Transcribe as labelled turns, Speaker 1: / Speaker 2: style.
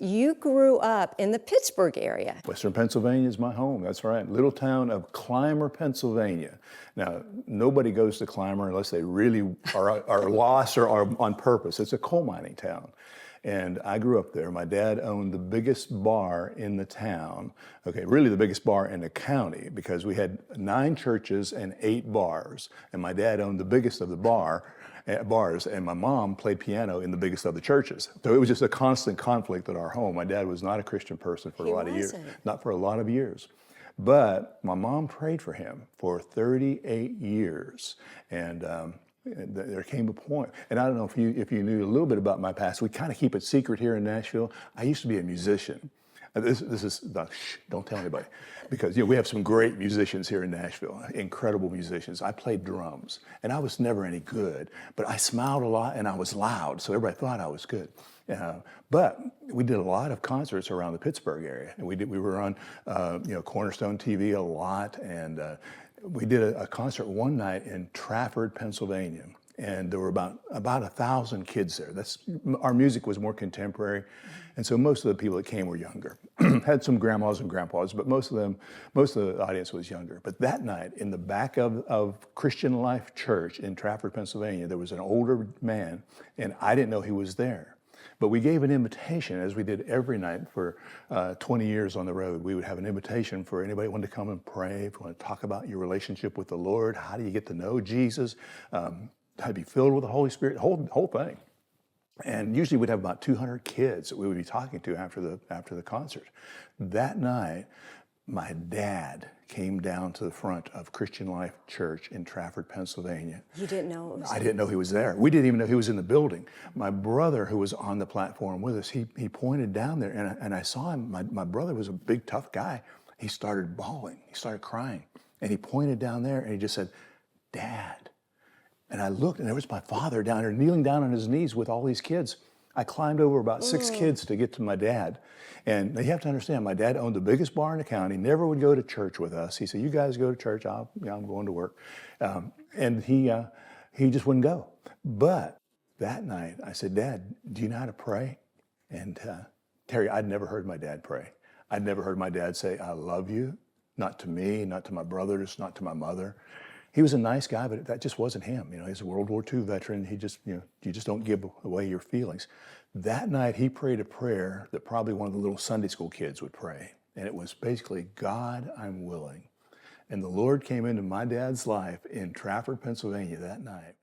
Speaker 1: You grew up in the Pittsburgh area.
Speaker 2: Western Pennsylvania is my home. That's right. Little town of Clymer, Pennsylvania. Now, nobody goes to Clymer unless they really are lost or are on purpose. It's a coal mining town. And I grew up there. My dad owned the biggest bar in the town. Okay, really the biggest bar in the county, because we had 9 churches and 8 bars. And my dad owned the biggest of the bars, and my mom played piano in the biggest of the churches. So it was just a constant conflict at our home. My dad was not a Christian person for a lot of years, not for a lot of years. But my mom prayed for him for 38 years. And there came a point, and I don't know if you knew a little bit about my past. We kind of keep it secret here in Nashville. I used to be a musician. This is shh, don't tell anybody, because we have some great musicians here in Nashville, incredible musicians. I played drums, and I was never any good, but I smiled a lot and I was loud, so everybody thought I was good. But we did a lot of concerts around the Pittsburgh area, and we were on Cornerstone TV a lot, and we did a concert one night in Trafford, Pennsylvania, and there were about 1,000 kids there. Our music was more contemporary, and so most of the people that came were younger. Had some grandmas and grandpas, but most of the audience was younger. But that night, in the back of Christian Life Church in Trafford, Pennsylvania, there was an older man, and I didn't know he was there. But we gave an invitation, as we did every night for 20 years on the road. We would have an invitation for anybody who wanted to come and pray, if you want to talk about your relationship with the Lord, how do you get to know Jesus, how to be filled with the Holy Spirit, whole thing. And usually we'd have about 200 kids that we would be talking to after the concert. That night, my dad came down to the front of Christian Life Church in Trafford, Pennsylvania.
Speaker 1: You didn't know it was
Speaker 2: I didn't know he was there. We didn't even know he was in the building. My brother, who was on the platform with us, he pointed down there, and I saw him. My brother was a big, tough guy. He started bawling. He started crying. And he pointed down there, and he just said, "Dad." And I looked, and there was my father down there, kneeling down on his knees with all these kids. I climbed over about 6 kids to get to my dad. And you have to understand, my dad owned the biggest bar in the county, never would go to church with us. He said, "You guys go to church, I'm going to work." And he just wouldn't go. But that night, I said, "Dad, do you know how to pray?" And Terry, I'd never heard my dad pray. I'd never heard my dad say, "I love you," not to me, not to my brothers, not to my mother. He was a nice guy, but that just wasn't him. He's a World War II veteran. He just, you just don't give away your feelings. That night, he prayed a prayer that probably one of the little Sunday school kids would pray. And it was basically, "God, I'm willing." And the Lord came into my dad's life in Trafford, Pennsylvania that night.